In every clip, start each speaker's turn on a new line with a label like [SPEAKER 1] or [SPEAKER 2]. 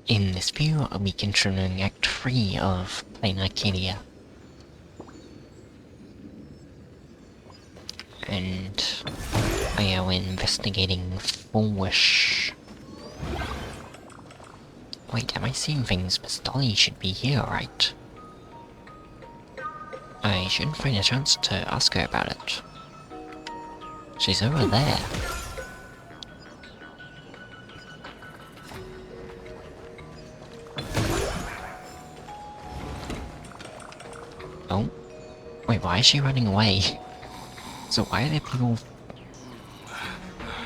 [SPEAKER 1] In this video, I'll be continuing Act 3 of Plain Arcadia. And I am investigating Fulwish. Wait, am I seeing things? Miss Dolly should be here, right? I shouldn't find a chance to ask her about it. She's over there. Oh? Wait, why is she running away? So why are there people...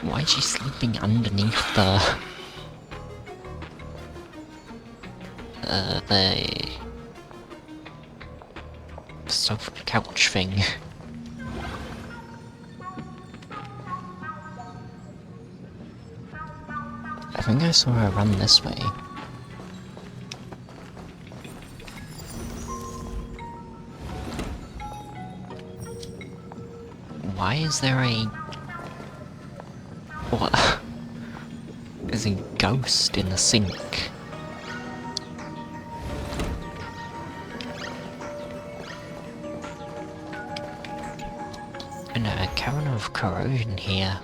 [SPEAKER 1] Why is she sleeping underneath the sofa couch thing? I think I saw her run this way. Why is there a... What? There's a ghost in the sink. And a cavern of corrosion here.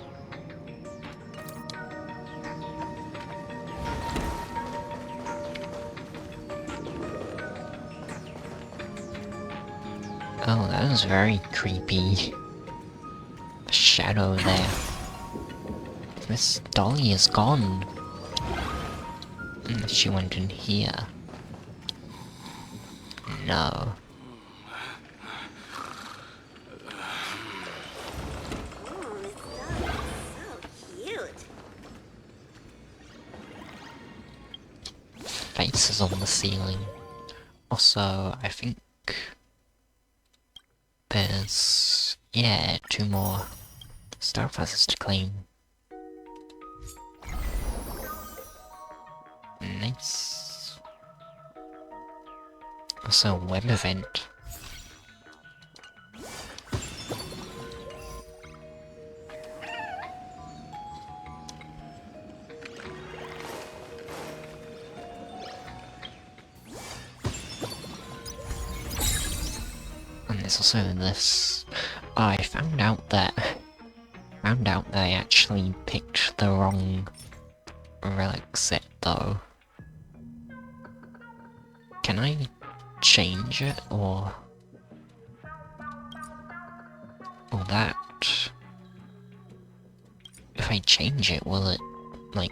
[SPEAKER 1] Oh, that was very creepy. The shadow there. Miss Dolly is gone. She went in here. No. Faces on the ceiling. Also, I think there's, yeah, 2 more star passes to claim. Nice. Also, web event. And there's also this. I found out that I actually picked the wrong relic set though. Can I change it or that? If I change it, will it like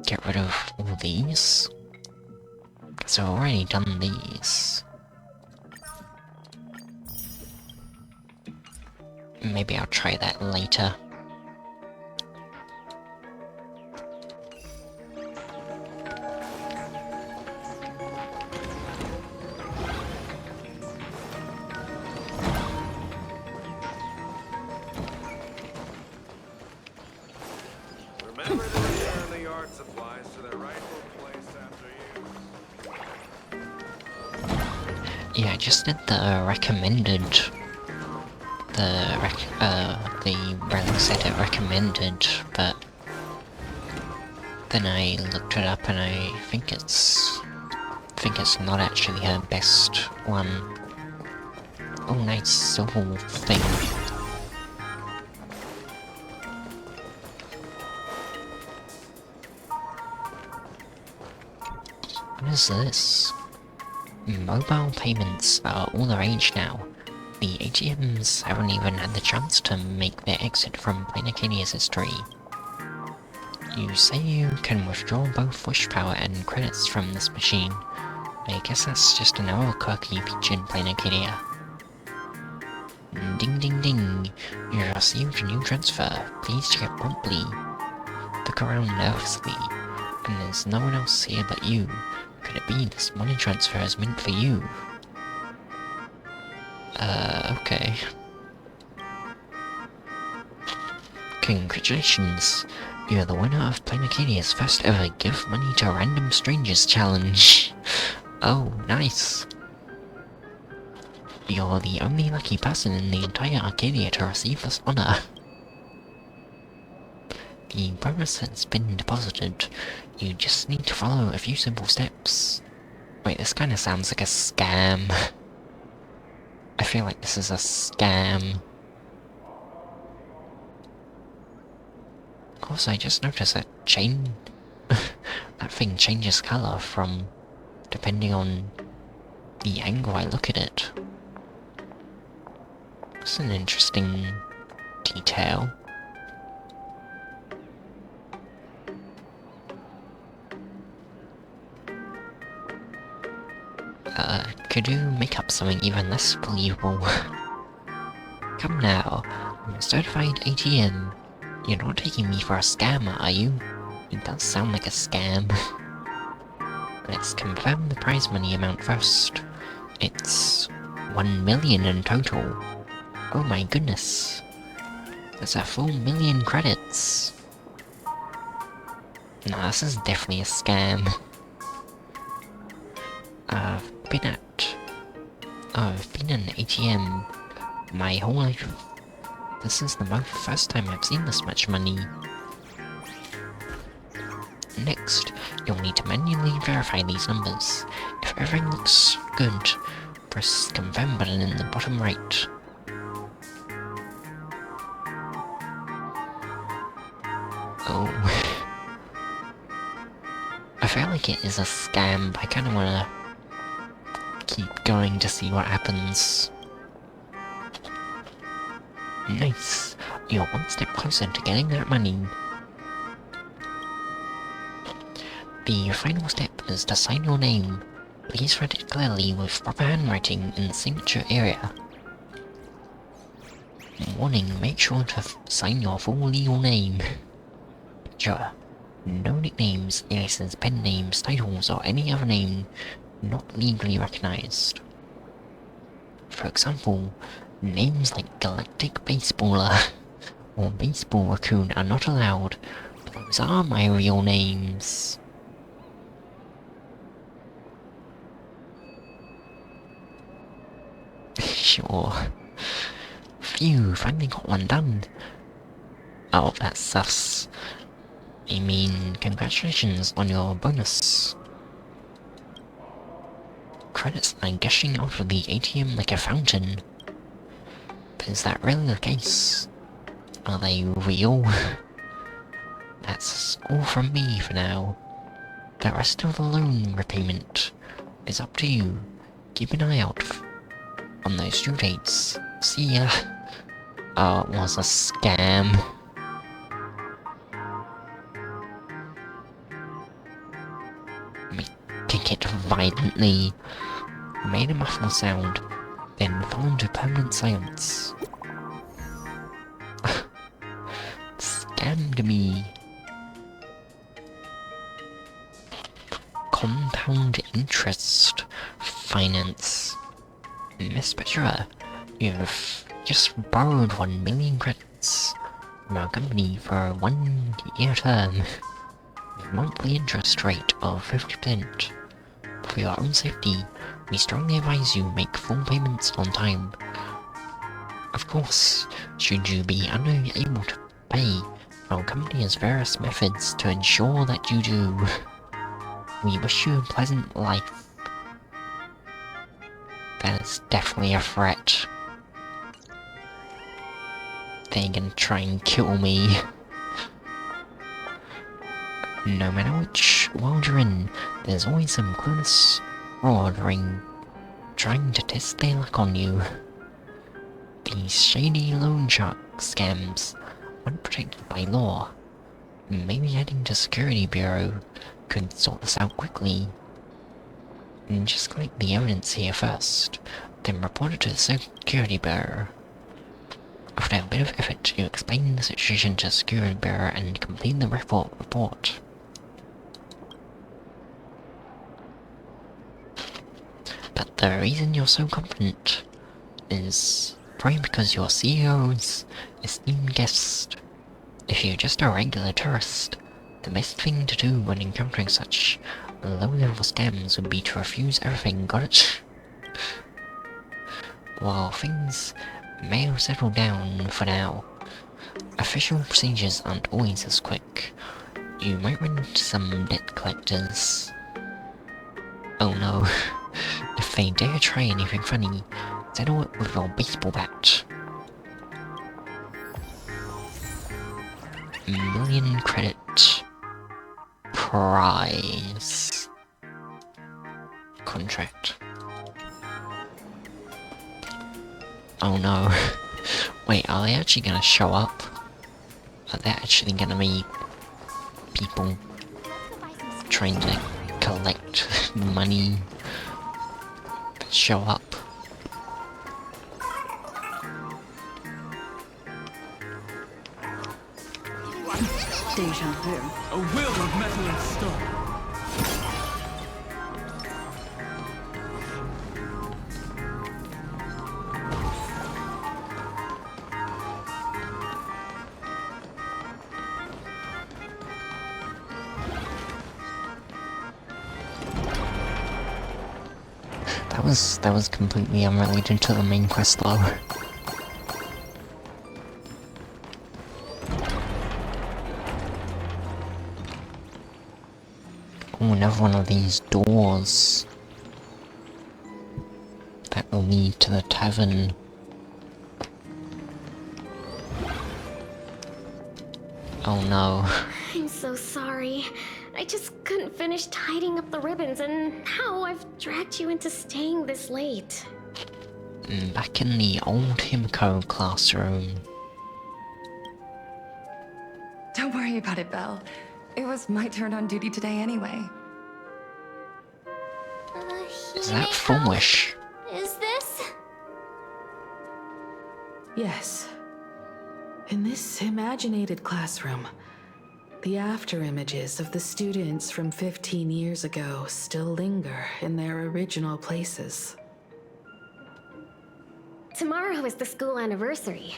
[SPEAKER 1] get rid of all these? Because I've already done these. Maybe I'll try that later.
[SPEAKER 2] Remember to return the yard supplies to their rightful place after use.
[SPEAKER 1] Yeah, I just did the recommended. The relic set it recommended, but then I looked it up and I think it's not actually her best one. Oh, nice silver thing. What is this? Mobile payments are all the rage now. The ATMs haven't even had the chance to make their exit from Plain Arcadia's history. You say you can withdraw both wish power and credits from this machine. I guess that's just another quirky feature in Plain Arcadia. Ding ding ding! You received a new transfer. Please check it promptly. Look around nervously, and there's no one else here but you. Could it be this money transfer is meant for you? Okay. Congratulations! You're the winner of Plain Arcadia's first ever Give Money to Random Strangers challenge! Oh, nice! You're the only lucky person in the entire Arcadia to receive this honor. The bonus has been deposited. You just need to follow a few simple steps. Wait, this kinda sounds like a scam. I feel like this is a scam. Also, I just noticed that that thing changes colour from depending on the angle I look at it. It's an interesting detail. Could you make up something even less believable? Come now, I'm a certified ATM. You're not taking me for a scammer, are you? It does sound like a scam. Let's confirm the prize money amount first. It's 1 million in total. Oh my goodness. That's a full 1,000,000 credits. Nah, this is definitely a scam. I've been an ATM my whole life. This is the first time I've seen this much money. Next, you'll need to manually verify these numbers. If everything looks good, press the confirm button in the bottom right. Oh. I feel like it is a scam, but I kinda wanna keep going to see what happens. Nice! You're one step closer to getting that money. The final step is to sign your name. Please write it clearly with proper handwriting in the signature area. Warning, make sure to sign your full legal name. Sure. No nicknames, aliases, pen names, titles, or any other name not legally recognized. For example, names like Galactic Baseballer or Baseball Raccoon are not allowed. Those are my real names. Sure. Phew, finally got one done. Oh, that's sus. I mean, congratulations on your bonus. Credits are gushing out of the ATM like a fountain. But is that really the case? Are they real? That's all from me for now. The rest of the loan repayment is up to you. Keep an eye out on those due dates. See ya. It was a scam. Kick it violently. Made a muffled sound, then fell into permanent silence. Scammed me. Compound interest finance. Miss Petra, you've just borrowed 1 million credits from our company for a 1-year term. With a monthly interest rate of 50%. For your own safety, we strongly advise you make full payments on time. Of course, should you be unable to pay, our company has various methods to ensure that you do. We wish you a pleasant life. That is definitely a threat. They're gonna try and kill me. No matter which world you're in, there's always some clueless fraud trying to test their luck on you. These shady loan shark scams aren't protected by law. Maybe heading to Security Bureau could sort this out quickly. And just collect the evidence here first, then report it to the Security Bureau. After a bit of effort, you explain the situation to the Security Bureau and complete the report. But the reason you're so confident is probably because your CEO's esteemed guest. If you're just a regular tourist, the best thing to do when encountering such low-level scams would be to refuse everything, got it? While things may have settled down for now, Official procedures aren't always as quick. You might run into some debt collectors. Oh no. If they dare try anything funny, settle it with your baseball bat. Million credit prize contract. Oh no. Wait, are they actually gonna show up? Are there actually gonna be people trying to collect money that show up?
[SPEAKER 3] Deja vu.
[SPEAKER 4] A will of metal and stone.
[SPEAKER 1] That was completely unrelated to the main quest though. Oh, another one of these doors that will lead to the tavern. Oh no.
[SPEAKER 5] I'm so sorry. I just couldn't finish tidying up the ribbons, and now I've dragged you into staying this late.
[SPEAKER 1] Back in the old Himco classroom.
[SPEAKER 3] Don't worry about it, Belle. It was my turn on duty today anyway.
[SPEAKER 1] Is that Fulwish?
[SPEAKER 5] Is this?
[SPEAKER 6] Yes. In this imaginated classroom, the after images of the students from 15 years ago still linger in their original places.
[SPEAKER 5] Tomorrow is the school anniversary.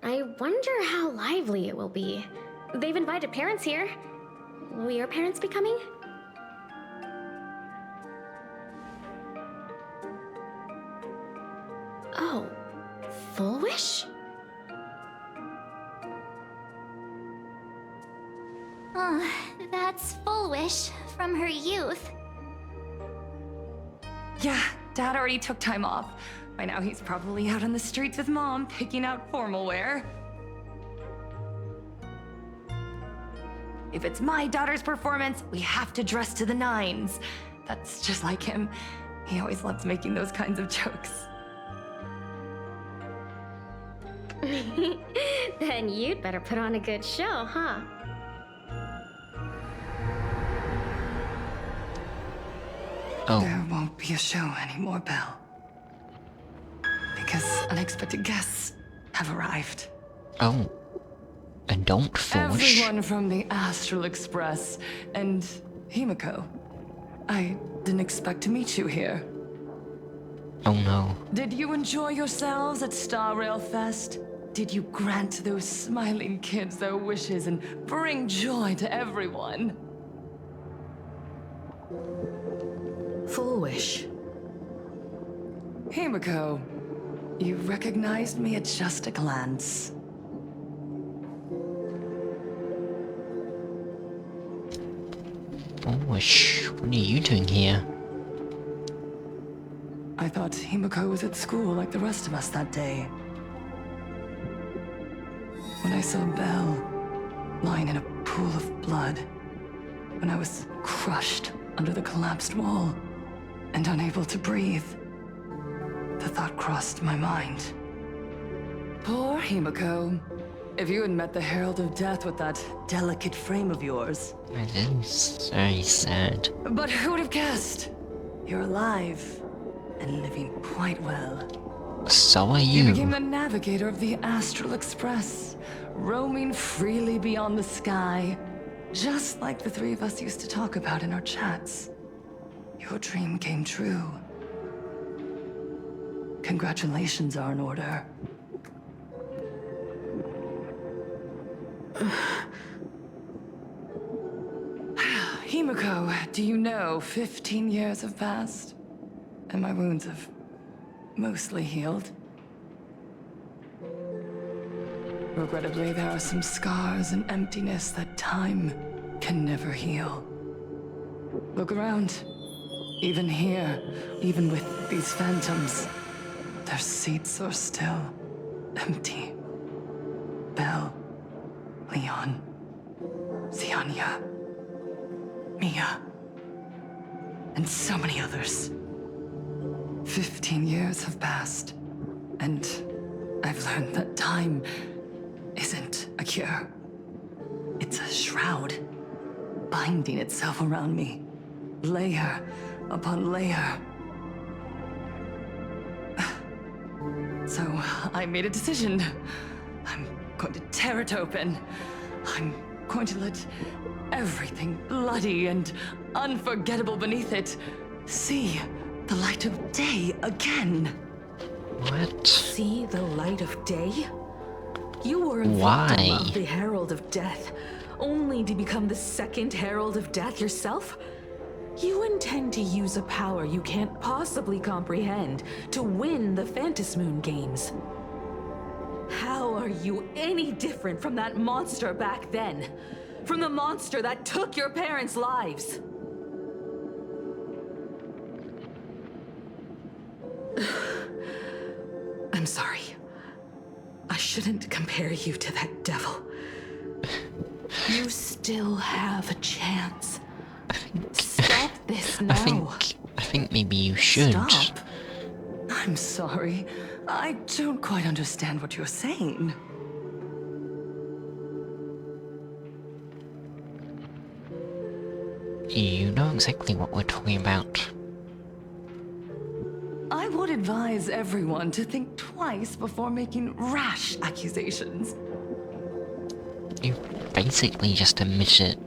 [SPEAKER 5] I wonder how lively it will be. They've invited parents here. Will your parents be coming? Oh, Fulwish?
[SPEAKER 7] That's Fulwish from her youth.
[SPEAKER 3] Yeah, Dad already took time off. By now he's probably out on the streets with Mom, picking out formal wear. If it's my daughter's performance, we have to dress to the nines. That's just like him. He always loves making those kinds of jokes.
[SPEAKER 5] Then you'd better put on a good show, huh?
[SPEAKER 1] Oh.
[SPEAKER 3] There won't be a show anymore, Belle. Because unexpected guests have arrived.
[SPEAKER 1] Oh. And don't Fulwish.
[SPEAKER 3] Everyone from the Astral Express and Himiko. I didn't expect to meet you here.
[SPEAKER 1] Oh no.
[SPEAKER 3] Did you enjoy yourselves at Star Rail Fest? Did you grant those smiling kids their wishes and bring joy to everyone?
[SPEAKER 6] Fulwish.
[SPEAKER 3] Himiko, you recognized me at just a glance.
[SPEAKER 1] Fulwish, what are you doing here?
[SPEAKER 3] I thought Himiko was at school like the rest of us that day. When I saw Belle lying in a pool of blood, when I was crushed under the collapsed wall and unable to breathe, the thought crossed my mind. Poor Himiko. If you had met the Herald of Death with that delicate frame of yours.
[SPEAKER 1] It is very sad.
[SPEAKER 3] But who would have guessed? You're alive and living quite well.
[SPEAKER 1] So are
[SPEAKER 3] You
[SPEAKER 1] you.
[SPEAKER 3] became the navigator of the Astral Express, roaming freely beyond the sky, just like the three of us used to talk about in our chats. Your dream came true. Congratulations are in order. Himiko, do you know 15 years have passed? And my wounds have mostly healed. Regrettably, there are some scars and emptiness that time can never heal. Look around. Even here, even with these phantoms, their seats are still empty. Belle, Leon, Ziania, Mia, and so many others. 15 years have passed, and I've learned that time isn't a cure. It's a shroud, binding itself around me, layer upon layer. So I made a decision. I'm going to tear it open. I'm going to let everything bloody and unforgettable beneath it see the light of day again.
[SPEAKER 1] What?
[SPEAKER 6] See the light of day? You were a
[SPEAKER 1] Why?
[SPEAKER 6] victim of the Herald of Death, only to become the second Herald of Death yourself? You intend to use a power you can't possibly comprehend to win the Phantasmoon Games. How are you any different from that monster back then? From the monster that took your parents' lives? I'm sorry. I shouldn't compare you to that devil. You still have a chance. Stop this now.
[SPEAKER 1] I think maybe you should.
[SPEAKER 3] Stop? I'm sorry. I don't quite understand what you're saying.
[SPEAKER 1] You know exactly what we're talking about.
[SPEAKER 3] I would advise everyone to think twice before making rash accusations.
[SPEAKER 1] You basically just admit it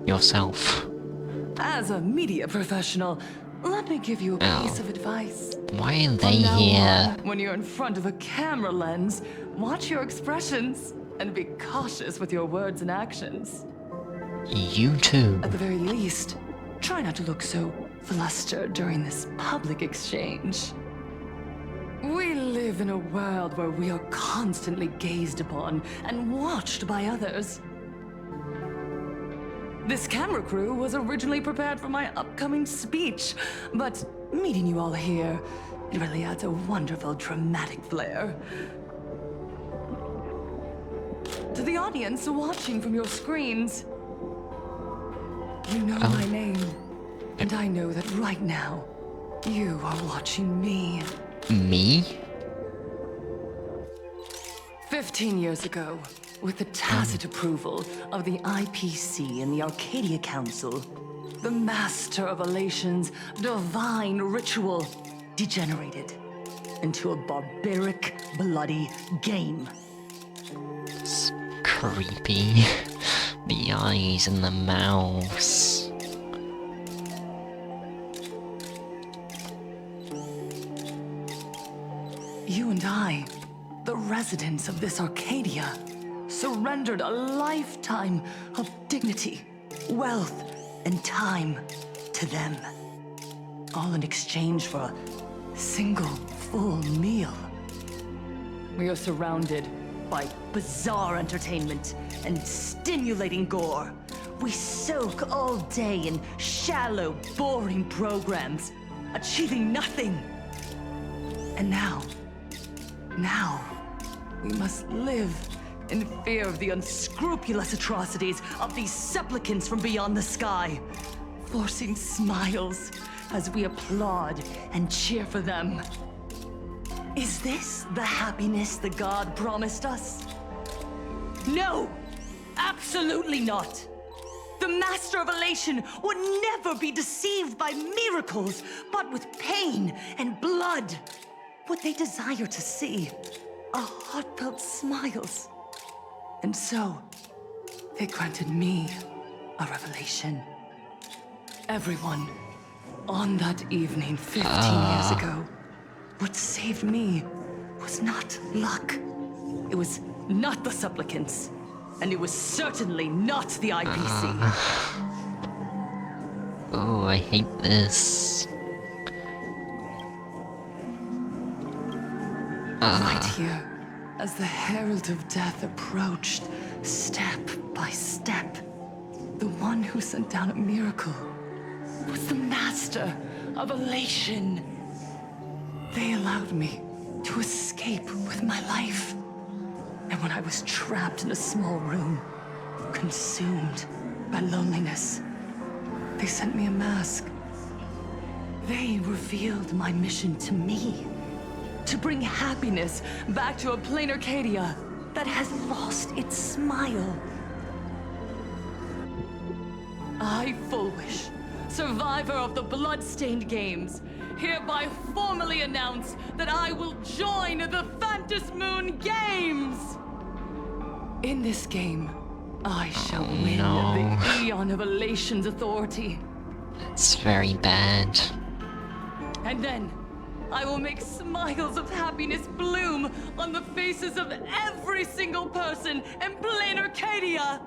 [SPEAKER 1] yourself.
[SPEAKER 3] As a media professional, let me give you a piece of advice.
[SPEAKER 1] Why are they
[SPEAKER 3] From now
[SPEAKER 1] here?
[SPEAKER 3] on, when you're in front of a camera lens, watch your expressions and be cautious with your words and actions.
[SPEAKER 1] You too.
[SPEAKER 3] At the very least, try not to look so flustered during this public exchange. We live in a world where we are constantly gazed upon and watched by others. This camera crew was originally prepared for my upcoming speech, but meeting you all here, it really adds a wonderful dramatic flair. To the audience watching from your screens, you know my name, and I know that right now, you are watching me.
[SPEAKER 1] Me?
[SPEAKER 3] 15 years ago, with the tacit approval of the IPC and the Arcadia Council, the Master of Elation's divine ritual degenerated into a barbaric, bloody game.
[SPEAKER 1] It's creepy. The eyes and the mouths.
[SPEAKER 3] You and I, the residents of this Arcadia, surrendered a lifetime of dignity, wealth, and time to them. All in exchange for a single full meal. We are surrounded by bizarre entertainment and stimulating gore. We soak all day in shallow, boring programs, achieving nothing. And now, we must live in fear of the unscrupulous atrocities of these supplicants from beyond the sky, forcing smiles as we applaud and cheer for them. Is this the happiness the god promised us? No! Absolutely not! The Master of Elation would never be deceived by miracles, but with pain and blood. What they desire to see are heartfelt smiles. And so, they granted me a revelation. Everyone, on that evening 15 years ago, what saved me was not luck. It was not the supplicants, and it was certainly not the IPC.
[SPEAKER 1] Oh, I hate this.
[SPEAKER 3] Right here, As the herald of death approached, step by step, the one who sent down a miracle was the master of elation. They allowed me to escape with my life. And when I was trapped in a small room, consumed by loneliness, they sent me a mask. They revealed my mission to me. To bring happiness back to a plain Arcadia that has lost its smile. I, Fulwish, survivor of the blood-stained games, hereby formally announce that I will join the Phantasmoon Games! In this game, I shall win the Eon of Elation's authority.
[SPEAKER 1] It's very bad.
[SPEAKER 3] And then, I will make smiles of happiness bloom on the faces of every single person in plain Arcadia!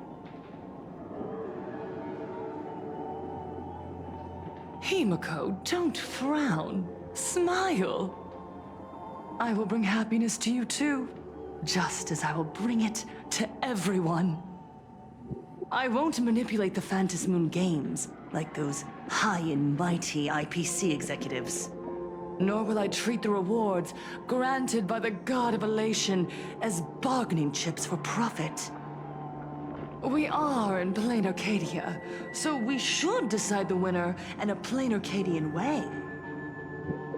[SPEAKER 3] Himiko, don't frown. Smile. I will bring happiness to you too, just as I will bring it to everyone. I won't manipulate the Phantasmoon Games like those high and mighty IPC executives. Nor will I treat the rewards granted by the God of Elation as bargaining chips for profit. We are in plain Arcadia, so we should decide the winner in a plain Arcadian way.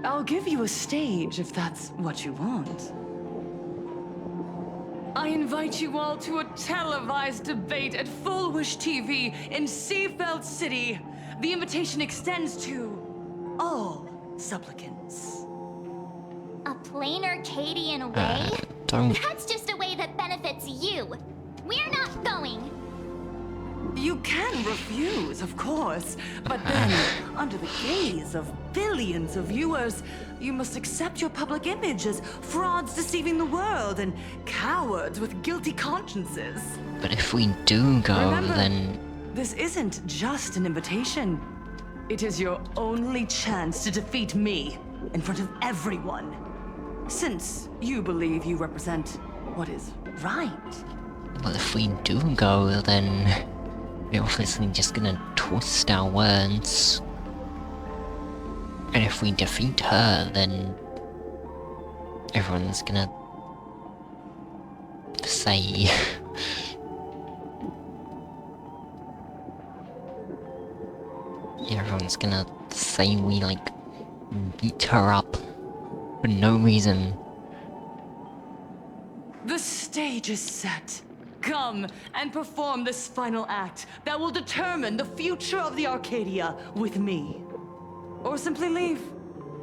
[SPEAKER 3] I'll give you a stage if that's what you want. I invite you all to a televised debate at Fulwish TV in Seafeld City. The invitation extends to all supplicants.
[SPEAKER 7] A plain Arcadian way?
[SPEAKER 1] Don't.
[SPEAKER 7] That's just a way that benefits you. We're not going.
[SPEAKER 3] You can refuse, of course, but then, under the gaze of billions of viewers, you must accept your public image as frauds deceiving the world and cowards with guilty consciences.
[SPEAKER 1] But if we do go,
[SPEAKER 3] Remember,
[SPEAKER 1] then
[SPEAKER 3] this isn't just an invitation. It is your only chance to defeat me in front of everyone. Since you believe you represent what is right.
[SPEAKER 1] well, if we do go, then we're obviously just gonna twist our words. And if we defeat her, then everyone's gonna say everyone's gonna say we like beat her up for no reason.
[SPEAKER 3] The stage is set. Come and perform this final act that will determine the future of the Arcadia with me. Or simply leave.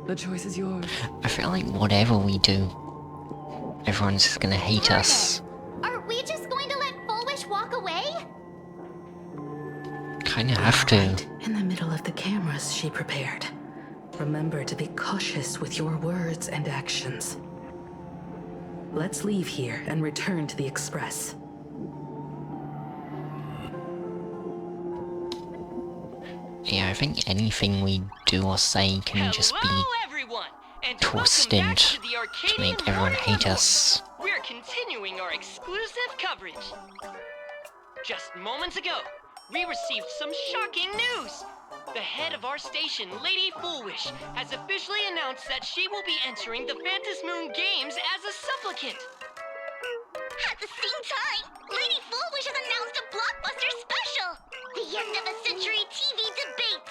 [SPEAKER 3] The choice is yours.
[SPEAKER 1] I feel like whatever we do, everyone's just gonna hate us.
[SPEAKER 7] Are we just going to let Fulwish walk away?
[SPEAKER 1] Kinda have to.
[SPEAKER 6] Right in the middle of the cameras she prepared. Remember to be cautious with your words and actions. Let's leave here and return to the Express.
[SPEAKER 1] Yeah, I think anything we do or say can just be
[SPEAKER 8] everyone, and
[SPEAKER 1] twisted
[SPEAKER 8] welcome back to the
[SPEAKER 1] to
[SPEAKER 8] Arcadian
[SPEAKER 1] make everyone
[SPEAKER 8] Morning
[SPEAKER 1] hate
[SPEAKER 8] Report.
[SPEAKER 1] us.
[SPEAKER 8] We're continuing our exclusive coverage. Just moments ago, we received some shocking news. The head of our station, Lady Fulwish, has officially announced that she will be entering the Phantasmoon Games as a supplicant.
[SPEAKER 7] At the same time, Lady Fulwish has announced a blockbuster special! The end of a century TV debate!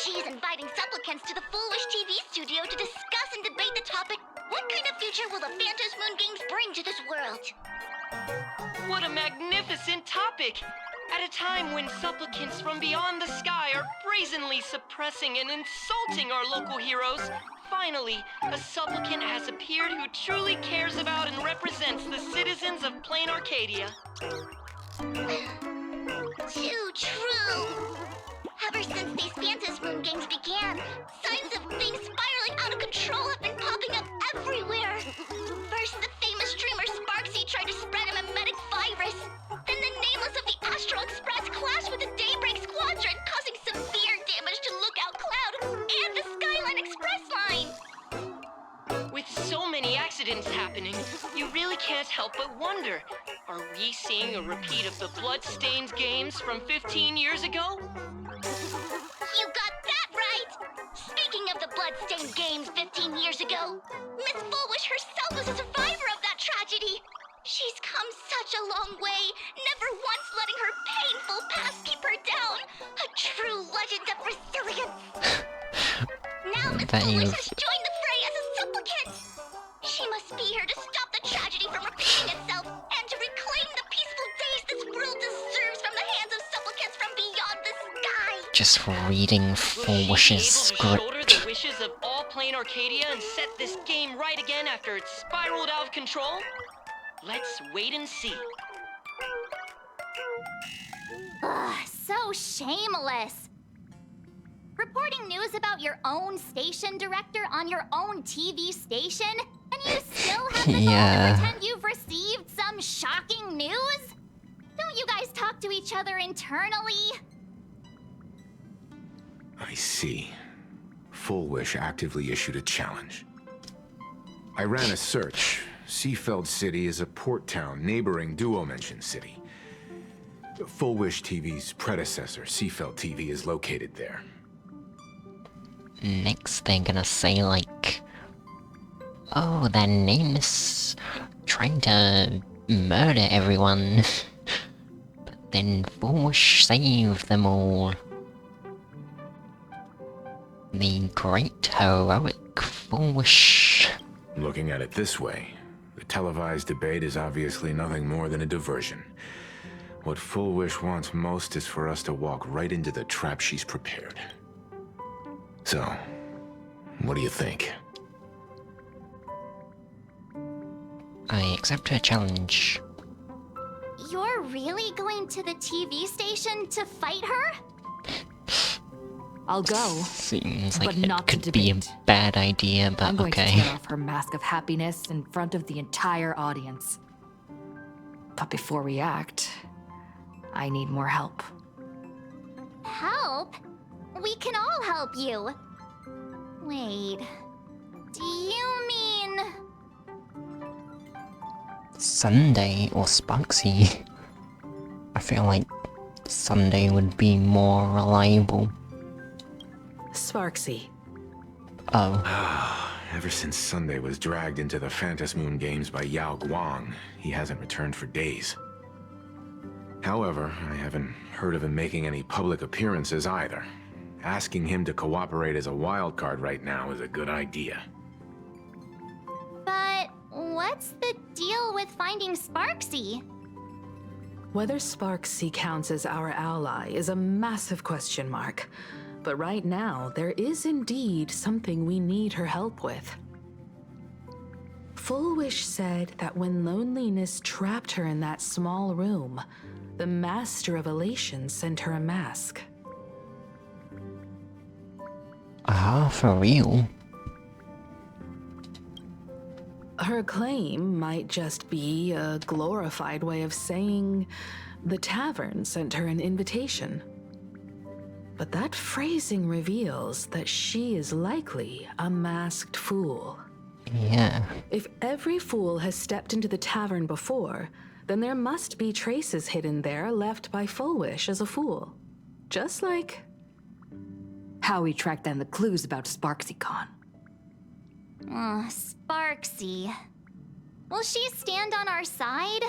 [SPEAKER 7] She is inviting supplicants to the Fulwish TV studio to discuss and debate the topic, what kind of future will the Phantasmoon Games bring to this world?
[SPEAKER 8] What a magnificent topic! At a time when supplicants from beyond the sky are brazenly suppressing and insulting our local heroes, finally, a supplicant has appeared who truly cares about and represents the citizens of plain Arcadia.
[SPEAKER 7] Too true! Ever since these Phantasmoon Games began, signs of things spiraling out of control have been popping up everywhere. First, the famous streamer Sparksy tried to spread a mimetic virus. Then the nameless of the Astral Express clashed with the Daybreak Squadron, causing severe damage to Lookout Cloud and the Skyline Express line.
[SPEAKER 8] With With so many accidents happening, you really can't help but wonder, are we seeing a repeat of the Bloodstained games from 15 years ago?
[SPEAKER 7] You got that right! Speaking of the Bloodstained games 15 years ago, Miss Fulwish herself was a survivor of that tragedy. She's come such a long way, never once letting her painful past keep her down. A true legend of resilience. Now Miss Fulwish has joined the fray as a supplicant. She must be here to stop the tragedy from repeating itself and to reclaim the peaceful days this world deserves from the hands of supplicants from beyond the sky.
[SPEAKER 1] Just reading Fulwish's
[SPEAKER 8] Will she be able to shoulder
[SPEAKER 1] script.
[SPEAKER 8] the wishes of all Plain Arcadia and set this game right again after it's spiraled out of control? Let's wait and see.
[SPEAKER 9] Ugh, so shameless. Reporting news about your own station director on your own TV station, and you still have the gall to pretend you've received some shocking news? Don't you guys talk to each other internally?
[SPEAKER 10] I see. Fulwish actively issued a challenge. I ran a search. Seafeld City is a port town neighboring Duo-Mention City. Fulwish TV's predecessor, Seafeld TV, is located there.
[SPEAKER 1] Next they're gonna say like, oh, their name is trying to murder everyone. But then Fulwish saved them all. The great heroic Fulwish.
[SPEAKER 10] Looking at it this way, the televised debate is obviously nothing more than a diversion. What Fulwish wants most is for us to walk right into the trap she's prepared. So, what do you think?
[SPEAKER 1] I accept her challenge.
[SPEAKER 9] You're really going to the TV station to fight her?
[SPEAKER 11] I'll go.
[SPEAKER 1] Seems
[SPEAKER 11] but
[SPEAKER 1] like
[SPEAKER 11] not
[SPEAKER 1] it
[SPEAKER 11] to
[SPEAKER 1] could be a
[SPEAKER 11] debate.
[SPEAKER 1] bad idea, but
[SPEAKER 11] I'm going to
[SPEAKER 1] okay.
[SPEAKER 11] tear off her mask of happiness in front of the entire audience. But before we act, I need more help.
[SPEAKER 9] Help? We can all help you. Wait. Do you mean...
[SPEAKER 1] Sunday or Sparksy? I feel like Sunday would be more reliable.
[SPEAKER 6] Sparksy.
[SPEAKER 1] Oh.
[SPEAKER 10] Ever since Sunday was dragged into the Phantas Moon Games by Yao Guang, he hasn't returned for days. However, I haven't heard of him making any public appearances either. Asking him to cooperate as a wildcard right now is a good idea.
[SPEAKER 9] But what's the deal with finding Sparksy?
[SPEAKER 6] Whether Sparksy counts as our ally is a massive question mark. But right now, there is indeed something we need her help with. Fulwish said that when loneliness trapped her in that small room, the Master of Elation sent her a mask.
[SPEAKER 1] Ah, for real?
[SPEAKER 6] Her claim might just be a glorified way of saying the tavern sent her an invitation. But that phrasing reveals that she is likely a masked fool.
[SPEAKER 1] Yeah.
[SPEAKER 6] If every fool has stepped into the tavern before, then there must be traces hidden there left by Fulwish as a fool. Just like
[SPEAKER 11] How we tracked down the clues about SparksyCon.
[SPEAKER 9] Sparksy. Will she stand on our side?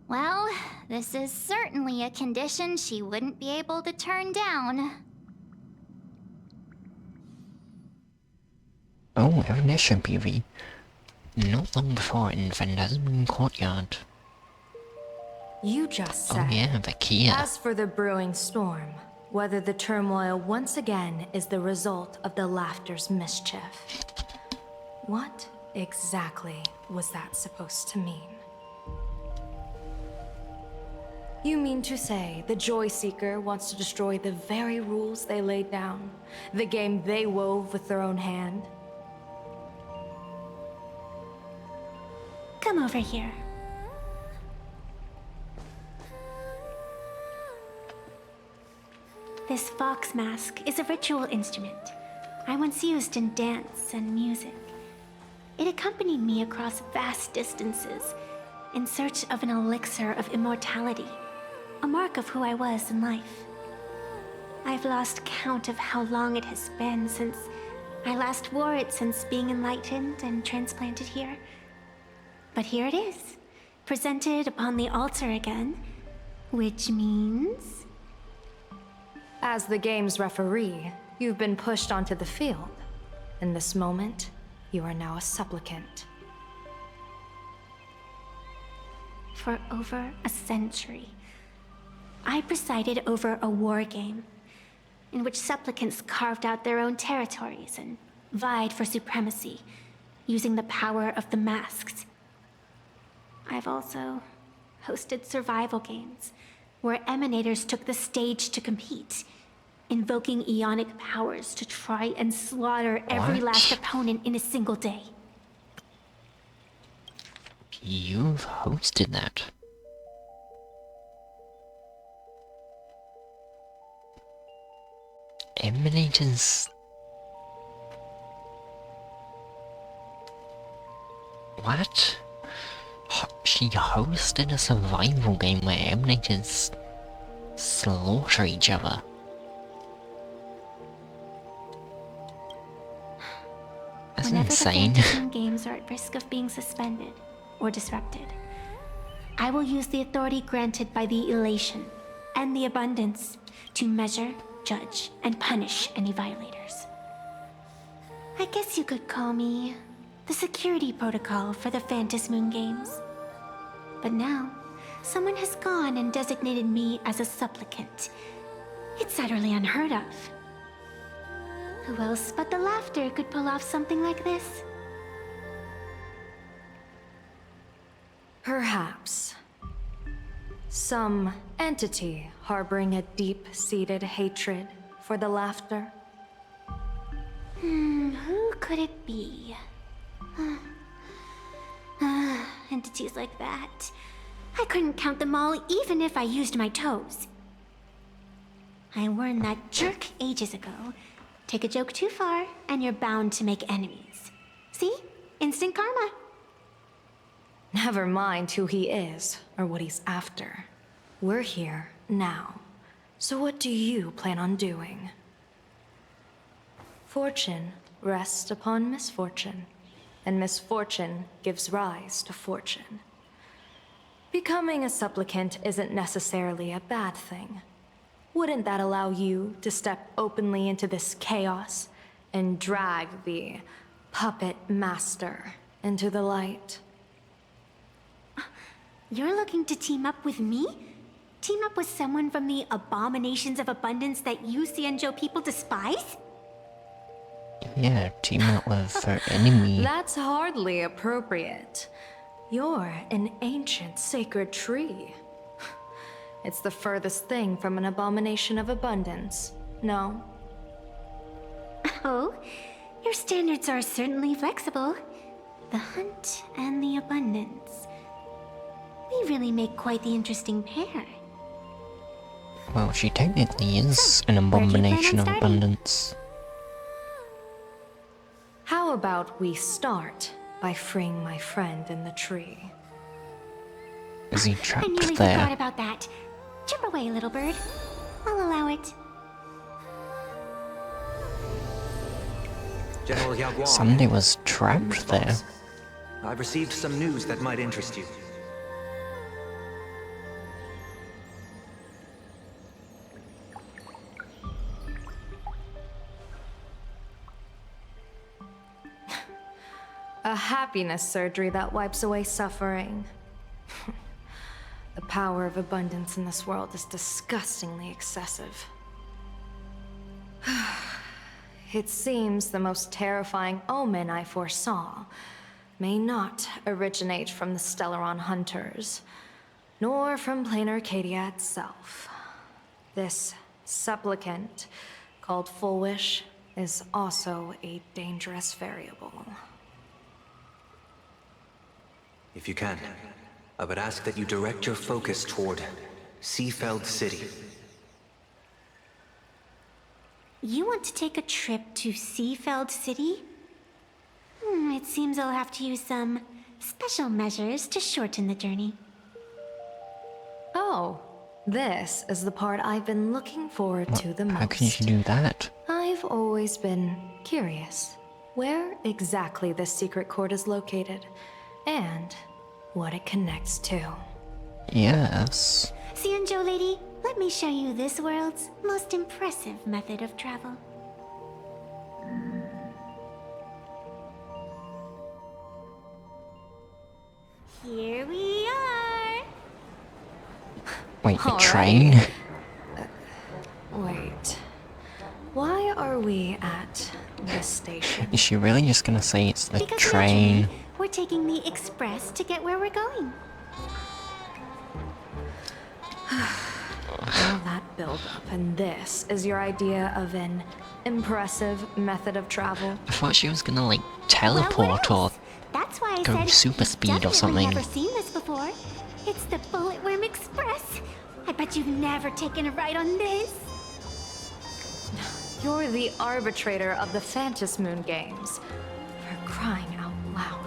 [SPEAKER 9] Well, this is certainly a condition she wouldn't be able to turn down.
[SPEAKER 1] Oh, Evanescent PV. Not long before in Phantasm Courtyard.
[SPEAKER 12] You just
[SPEAKER 1] Oh
[SPEAKER 12] said.
[SPEAKER 1] yeah, the Kia.
[SPEAKER 12] As for the brewing storm, whether the turmoil once again is the result of the laughter's mischief. What exactly was that supposed to mean? You mean to say the Joy Seeker wants to destroy the very rules they laid down? The game they wove with their own hand?
[SPEAKER 5] Come over here. This fox mask is a ritual instrument.
[SPEAKER 13] I once used in dance and music. It accompanied me across vast distances in search of an elixir of immortality, a mark of who I was in life. I've lost count of how long it has been since I last wore it since being enlightened and transplanted here. But here it is, presented upon the altar again, which means...
[SPEAKER 12] As the game's referee, you've been pushed onto the field. In this moment, you are now a supplicant.
[SPEAKER 13] For over a century, I presided over a war game in which supplicants carved out their own territories and vied for supremacy, using the power of the masks. I've also hosted survival games where emanators took the stage to compete, invoking eonic powers to try and slaughter every last opponent in a single day.
[SPEAKER 1] You've hosted that. Emanators... What? She hosted a survival game where emanators slaughter each other. That's
[SPEAKER 13] Whenever
[SPEAKER 1] insane.
[SPEAKER 13] the fantasy games are at risk of being suspended or disrupted, I will use the authority granted by the elation and the abundance to measure, judge, and punish any violators. I guess you could call me the security protocol for the Phantas Moon Games. But now, someone has gone and designated me as a supplicant. It's utterly unheard of. Who else but the Laughter could pull off something like this?
[SPEAKER 12] Perhaps. Some entity harboring a deep-seated hatred for the Laughter.
[SPEAKER 13] Who could it be? Entities like that. I couldn't count them all even if I used my toes. I warned that jerk ages ago. Take a joke too far, and you're bound to make enemies. See? Instant karma.
[SPEAKER 12] Never mind who he is, or what he's after. We're here, now. So what do you plan on doing? Fortune rests upon misfortune, and misfortune gives rise to fortune. Becoming a supplicant isn't necessarily a bad thing. Wouldn't that allow you to step openly into this chaos and drag the puppet master into the light?
[SPEAKER 13] You're looking to team up with me? Team up with someone from the abominations of abundance that you Xianzhou people despise?
[SPEAKER 1] Yeah, team up with her enemy.
[SPEAKER 12] That's hardly appropriate. You're an ancient sacred tree. It's the furthest thing from an abomination of abundance, no?
[SPEAKER 13] Oh, your standards are certainly flexible. The hunt and the abundance. We really make quite the interesting pair.
[SPEAKER 1] Well, she technically is an abomination of abundance.
[SPEAKER 12] How about we start by freeing my friend in the tree?
[SPEAKER 1] Is he
[SPEAKER 13] I
[SPEAKER 1] trapped
[SPEAKER 13] nearly
[SPEAKER 1] there?
[SPEAKER 13] forgot about that. Chip away, little bird. I'll allow it.
[SPEAKER 14] General Yao Guang.
[SPEAKER 1] Somebody was trapped there.
[SPEAKER 14] I've received some news that might interest you.
[SPEAKER 12] A happiness surgery that wipes away suffering. The power of abundance in this world is disgustingly excessive. It seems the most terrifying omen I foresaw may not originate from the Stellaron hunters, nor from plain Arcadia itself. This supplicant, called Fulwish, is also a dangerous variable.
[SPEAKER 14] If you can, I would ask that you direct your focus toward Seafeld City.
[SPEAKER 13] You want to take a trip to Seafeld City? It seems I'll have to use some special measures to shorten the journey.
[SPEAKER 12] Oh, this is the part I've been looking forward to the most.
[SPEAKER 1] How can you do that?
[SPEAKER 12] I've always been curious where exactly this secret court is located and what it connects to.
[SPEAKER 1] Yes.
[SPEAKER 13] Xianzhou lady, let me show you this world's most impressive method of travel. Here we are.
[SPEAKER 1] Wait, the
[SPEAKER 12] All
[SPEAKER 1] train?
[SPEAKER 12] right. Wait. Why are we at this station?
[SPEAKER 1] Is she really just gonna say it's the
[SPEAKER 13] Because
[SPEAKER 1] train?
[SPEAKER 13] naturally, we're taking the express to get where we're going.
[SPEAKER 12] All that build-up, and this is your idea of an impressive method of travel?
[SPEAKER 1] I thought she was gonna like teleport or
[SPEAKER 13] That's why I
[SPEAKER 1] go
[SPEAKER 13] said
[SPEAKER 1] super speed or
[SPEAKER 13] definitely
[SPEAKER 1] something.
[SPEAKER 13] never seen this before. It's the Bullet Worm Express. I bet you've never taken a ride on this.
[SPEAKER 12] You're the arbitrator of the Phantom Moon games. For crying out loud.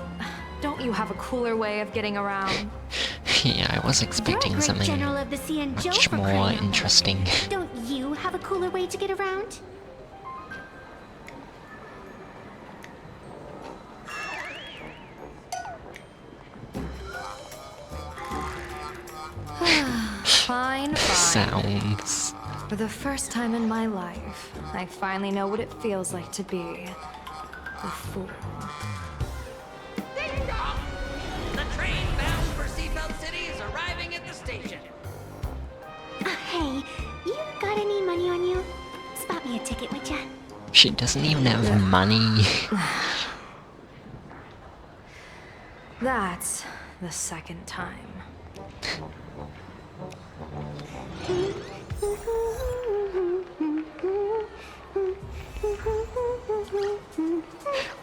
[SPEAKER 12] Don't you have a cooler way of getting around?
[SPEAKER 1] Yeah, I was expecting
[SPEAKER 13] You're a great
[SPEAKER 1] something
[SPEAKER 13] general of the Xianzhou
[SPEAKER 1] much
[SPEAKER 13] for
[SPEAKER 1] more
[SPEAKER 13] crying out loud.
[SPEAKER 1] interesting.
[SPEAKER 13] Don't you have a cooler way to get around?
[SPEAKER 12] Fine, fine.
[SPEAKER 1] Sounds.
[SPEAKER 12] For the first time in my life, I finally know what it feels like to be a fool.
[SPEAKER 8] Ding dong! The train bound for Seafeld City is arriving at the station.
[SPEAKER 13] Hey, you got any money on you? Spot me a ticket, would ya?
[SPEAKER 1] She doesn't even have money.
[SPEAKER 12] That's the second time.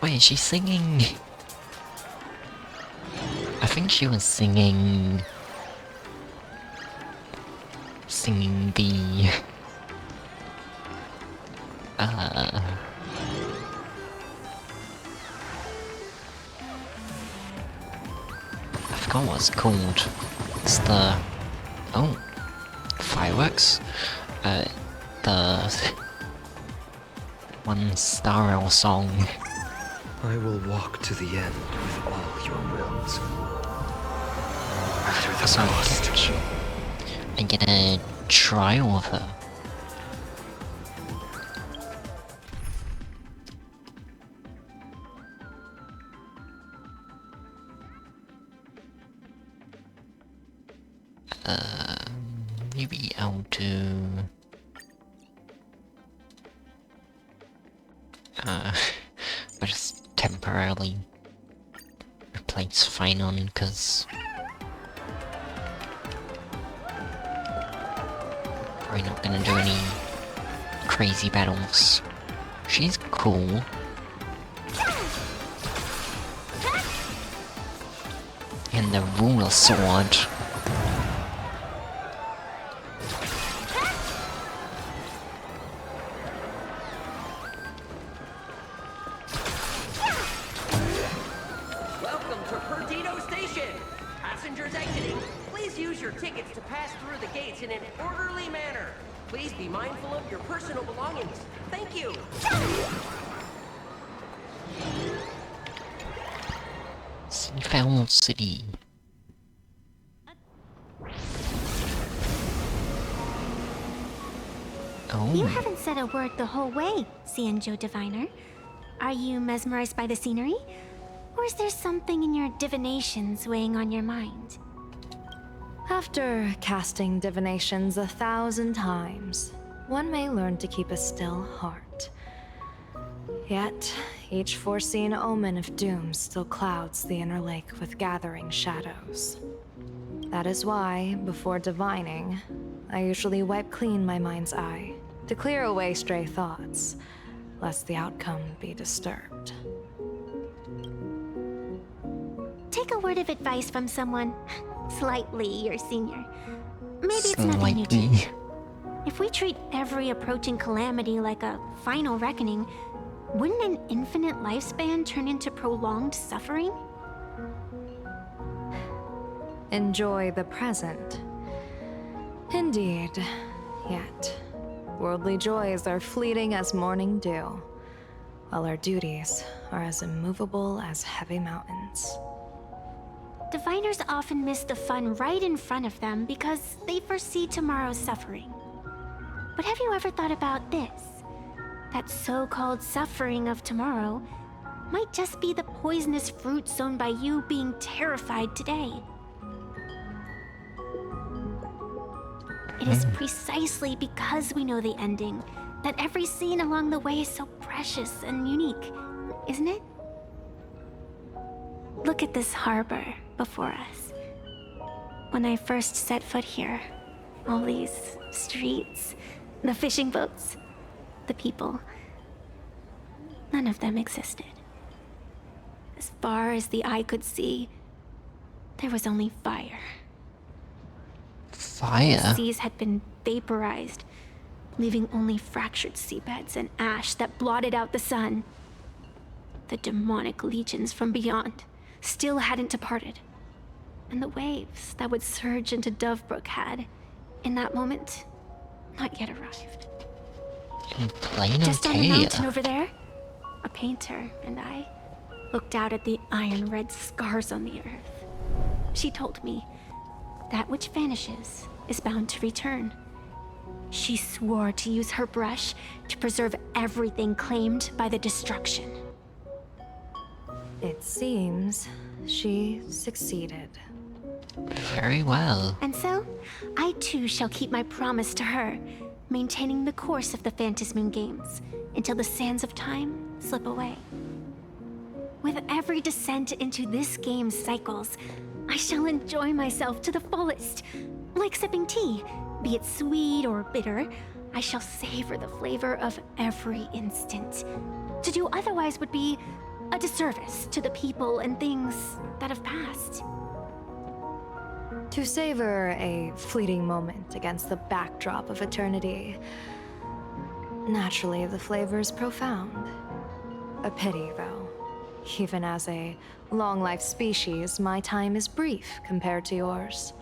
[SPEAKER 1] Wait, is she singing? I think she was singing the I forgot what it's called. It's the fireworks? The one Starro song.
[SPEAKER 14] I will walk to the end with all your wills. Matter the
[SPEAKER 1] So
[SPEAKER 14] cost.
[SPEAKER 1] I get a trial of her. Maybe I'll do I'll just temporarily replace Finon, because probably not gonna do any crazy battles. She's cool. And the ruler sword.
[SPEAKER 8] Welcome to Perdido Station. Passengers exiting, please use your tickets to pass through the gates in an orderly manner. Please be mindful of your personal belongings. Thank you.
[SPEAKER 1] Seafeld City.
[SPEAKER 13] You
[SPEAKER 1] Oh,
[SPEAKER 13] haven't said a word the whole way, Xianzhou Diviner. Are you mesmerized by the scenery? Or is there something in your divinations weighing on your mind?
[SPEAKER 12] After casting divinations 1,000 times, one may learn to keep a still heart. Yet, each foreseen omen of doom still clouds the inner lake with gathering shadows. That is why, before divining, I usually wipe clean my mind's eye to clear away stray thoughts, lest the outcome be disturbed.
[SPEAKER 13] Take a word of advice from someone slightly your senior. Maybe it's nothing new to you. If we treat every approaching calamity like a final reckoning, wouldn't an infinite lifespan turn into prolonged suffering?
[SPEAKER 12] Enjoy the present. Indeed. Yet, worldly joys are fleeting as morning dew, while our duties are as immovable as heavy mountains.
[SPEAKER 13] Diviners often miss the fun right in front of them because they foresee tomorrow's suffering. But have you ever thought about this? That so-called suffering of tomorrow might just be the poisonous fruit sown by you being terrified today. It is precisely because we know the ending that every scene along the way is so precious and unique, isn't it? Look at this harbor before us. When I first set foot here, all these streets, the fishing boats, the people, none of them existed. As far as the eye could see, there was only fire.
[SPEAKER 1] Fire?
[SPEAKER 13] The seas had been vaporized, leaving only fractured seabeds and ash that blotted out the sun. The demonic legions from beyond still hadn't departed, and the waves that would surge into Dovebrook had, in that moment, not yet arrived.
[SPEAKER 1] In plain
[SPEAKER 13] Just on the
[SPEAKER 1] Arcadia.
[SPEAKER 13] mountain over there, a painter and I looked out at the iron-red scars on the earth. She told me, that which vanishes is bound to return. She swore to use her brush to preserve everything claimed by the destruction.
[SPEAKER 12] It seems she succeeded.
[SPEAKER 1] Very well.
[SPEAKER 13] And so, I too shall keep my promise to her, maintaining the course of the Phantasmoon Games until the sands of time slip away. With every descent into this game's cycles, I shall enjoy myself to the fullest. Like sipping tea, be it sweet or bitter, I shall savor the flavor of every instant. To do otherwise would be a disservice to the people and things that have passed.
[SPEAKER 12] To savor a fleeting moment against the backdrop of eternity. Naturally, the flavor is profound. A pity, though. Even as a long-life species, my time is brief compared to yours.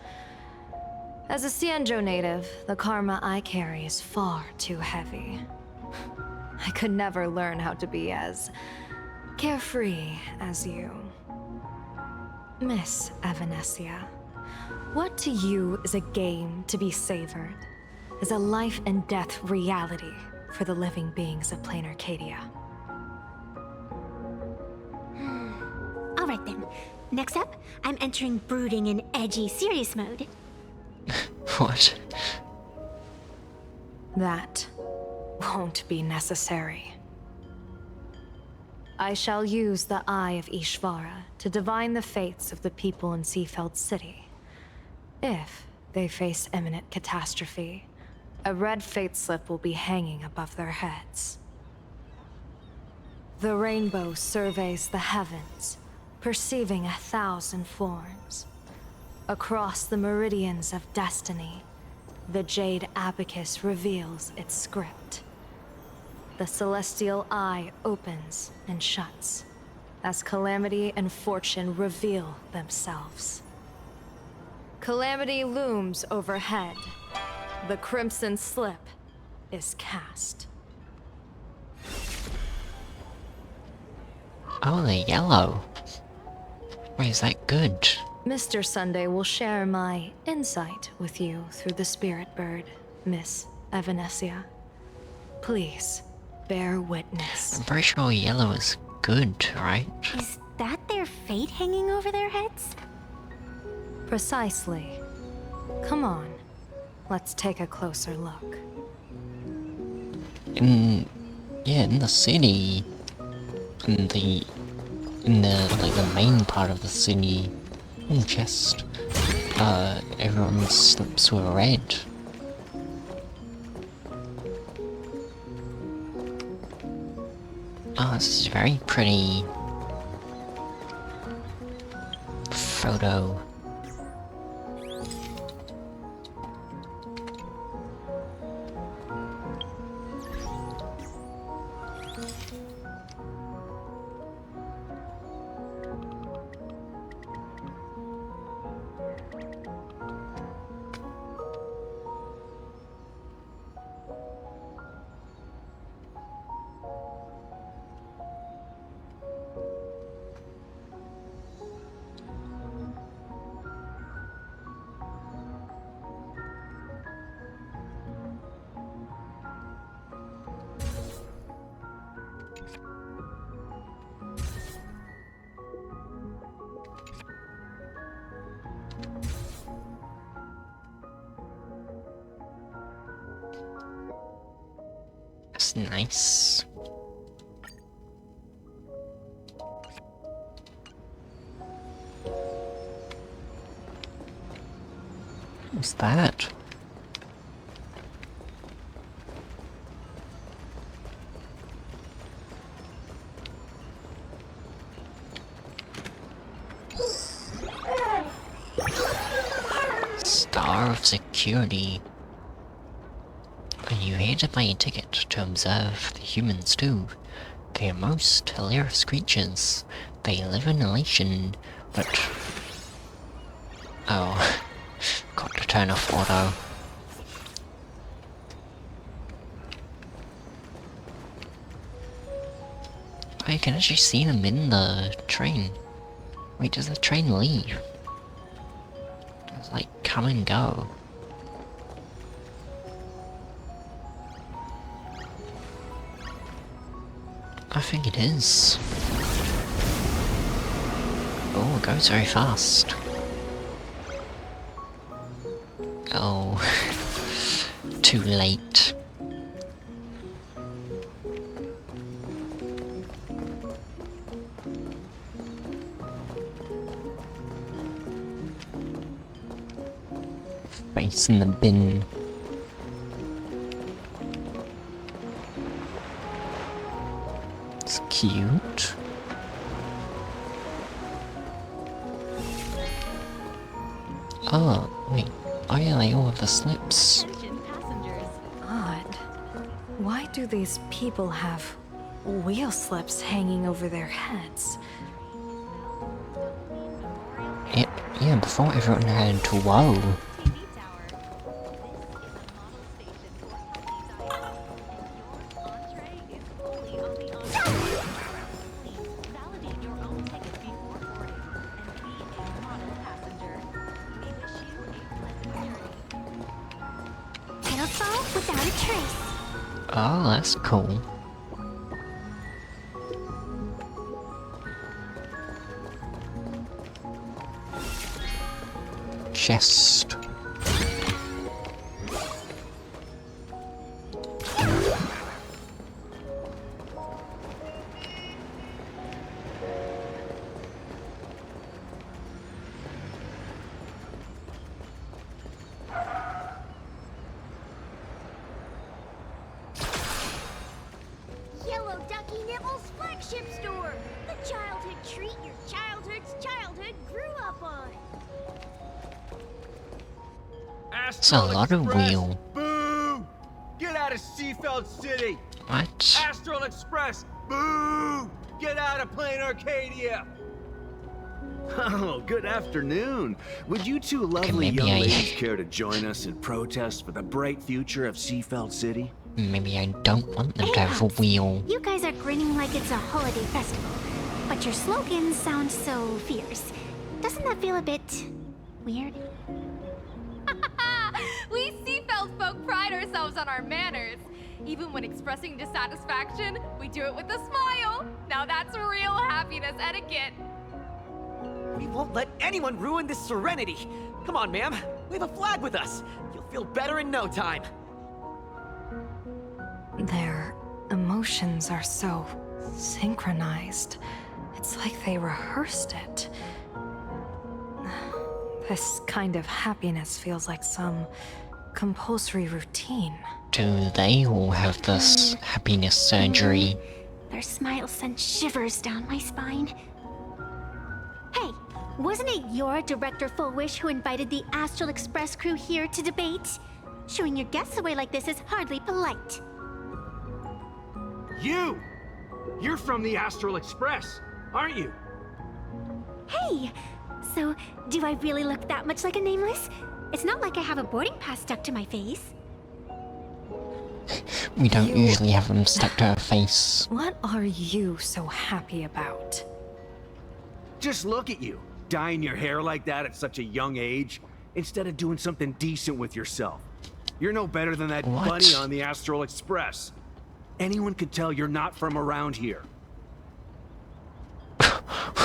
[SPEAKER 12] As a Xianzhou native, the karma I carry is far too heavy. I could never learn how to be as carefree as you. Miss Evanescia, what to you is a game to be savored, is a life and death reality for the living beings of plain Arcadia.
[SPEAKER 13] Alright then, next up, I'm entering brooding and edgy serious mode.
[SPEAKER 1] What?
[SPEAKER 12] That won't be necessary. I shall use the Eye of Ishvara to divine the fates of the people in Seafeld City. If they face imminent catastrophe, a red fate slip will be hanging above their heads. The rainbow surveys the heavens, perceiving 1,000 forms. Across the meridians of destiny, the Jade Abacus reveals its script. The celestial eye opens and shuts as calamity and fortune reveal themselves. Calamity looms overhead. The crimson slip is cast.
[SPEAKER 1] Oh, the yellow. Wait, is that good?
[SPEAKER 12] Mr. Sunday will share my insight with you through the spirit bird, Miss Evanescia. Please, bear witness.
[SPEAKER 1] I'm pretty sure yellow is good, right?
[SPEAKER 13] Is that their fate hanging over their heads?
[SPEAKER 12] Precisely. Come on, let's take a closer look.
[SPEAKER 1] In the city, in the like the main part of the city, just everyone's slips were red. Oh, this is very pretty photo. That's nice. What's that? Star of Security. You here to buy a ticket to observe the humans too. They are most hilarious creatures. They live in elation, but... Oh, got to turn off auto. Oh, you can actually see them in the train. Wait, does the train leave? Does it, like, come and go? I think it is. Oh, it goes very fast. Oh, too late. Face in the bin. It's cute. Oh, wait. Oh yeah, they all have the slips.
[SPEAKER 12] Odd. Why do these people have wheel slips hanging over their heads?
[SPEAKER 1] Yeah, before everyone had to whoa.
[SPEAKER 13] Without a trace.
[SPEAKER 1] Oh, that's cool. Chest.
[SPEAKER 7] Yellow Ducky Nibble's flagship store. The childhood treat your childhood's childhood grew up on.
[SPEAKER 1] It's a lot of wheel.
[SPEAKER 15] Boo! Get out of Seafeld City!
[SPEAKER 1] What?
[SPEAKER 15] Astral Express! Boo! Get out of Plain Arcadia! Oh, good afternoon. Would you two lovely young ladies care to join us in protest for the bright future of Seafeld City?
[SPEAKER 1] Maybe I don't want them to have a wheel.
[SPEAKER 13] You guys are grinning like it's a holiday festival, but your slogans sound so fierce. Doesn't that feel a bit weird?
[SPEAKER 16] We Seafeld folk pride ourselves on our manners. Even when expressing dissatisfaction, we do it with a smile. Now that's real happiness etiquette.
[SPEAKER 17] We won't let anyone ruin this serenity. Come on, ma'am. Wave a flag with us. You'll feel better in no time.
[SPEAKER 12] Their emotions are so synchronized. It's like they rehearsed it. This kind of happiness feels like some compulsory routine.
[SPEAKER 1] Do they all have this happiness surgery?
[SPEAKER 13] Their smiles sent shivers down my spine. Hey, wasn't it your Director Fulwish who invited the Astral Express crew here to debate? Shooing your guests away like this is hardly polite.
[SPEAKER 15] You! You're from the Astral Express, aren't you?
[SPEAKER 13] Hey! So, do I really look that much like a nameless? It's not like I have a boarding pass stuck to my face.
[SPEAKER 1] We don't usually have them stuck to our face.
[SPEAKER 11] What are you so happy about?
[SPEAKER 15] Just look at you, dyeing your hair like that at such a young age, instead of doing something decent with yourself. You're no better than that bunny on the Astral Express. Anyone could tell you're not from around here.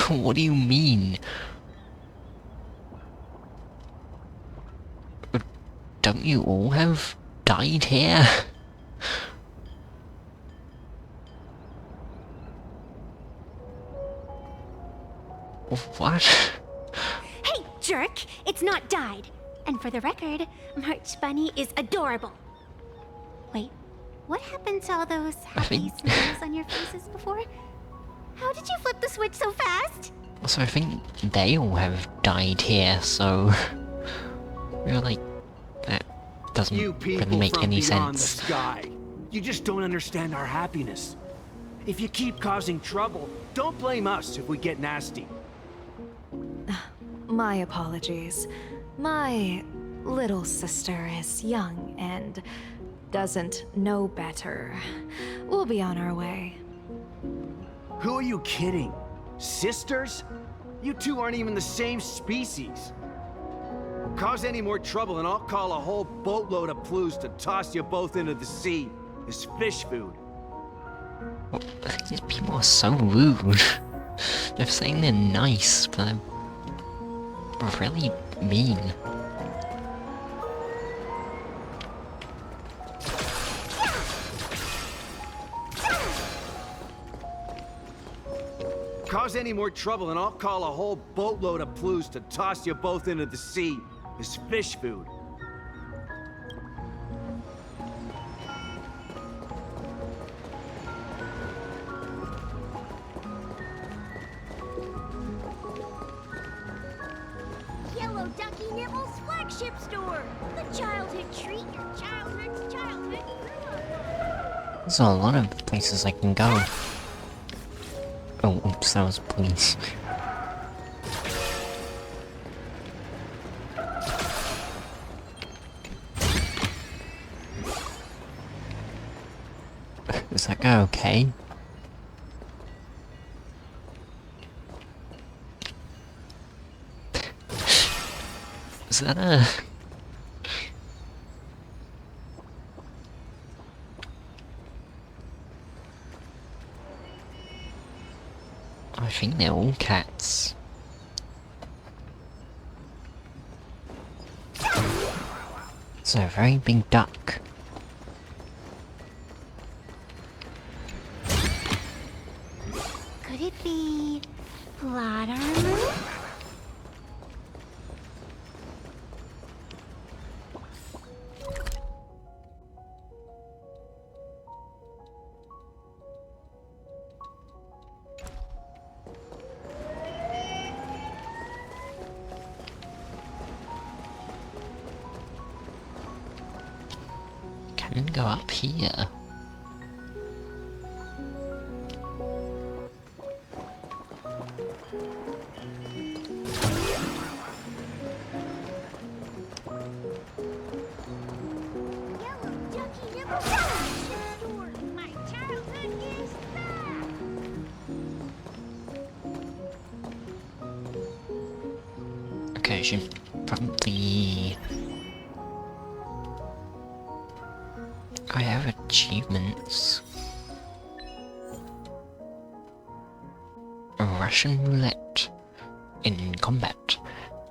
[SPEAKER 1] What do you mean? Don't you all have dyed hair? What?
[SPEAKER 13] Hey, jerk! It's not dyed. And for the record, March Bunny is adorable. Wait, what happened to all those happy smiles on your faces before? How did you flip the switch so fast?
[SPEAKER 1] So I think they all have dyed hair, so we're like, that doesn't really make any sense.
[SPEAKER 15] The sky. You just don't understand our happiness. If you keep causing trouble, don't blame us if we get nasty.
[SPEAKER 11] My apologies. My little sister is young and doesn't know better. We'll be on our way.
[SPEAKER 15] Who are you kidding? Sisters? You two aren't even the same species. Cause any more trouble and I'll call a whole boatload of Plues to toss you both into the sea as fish food.
[SPEAKER 1] These people are so rude. They're saying they're nice, but they're really mean.
[SPEAKER 15] Cause any more trouble and I'll call a whole boatload of Plues to toss you both into the sea as fish food.
[SPEAKER 7] Yellow Ducky Nibble's flagship store. The childhood treat your childhood's childhood.
[SPEAKER 1] There's a lot of places I can go. Oh, oops, that was police. Is that guy okay? Is that a... I think they're all cats. It's a very big duck.
[SPEAKER 13] Could it be plot armor?
[SPEAKER 1] Can go up here. Okay, I should probably... I have achievements. Russian roulette. In combat,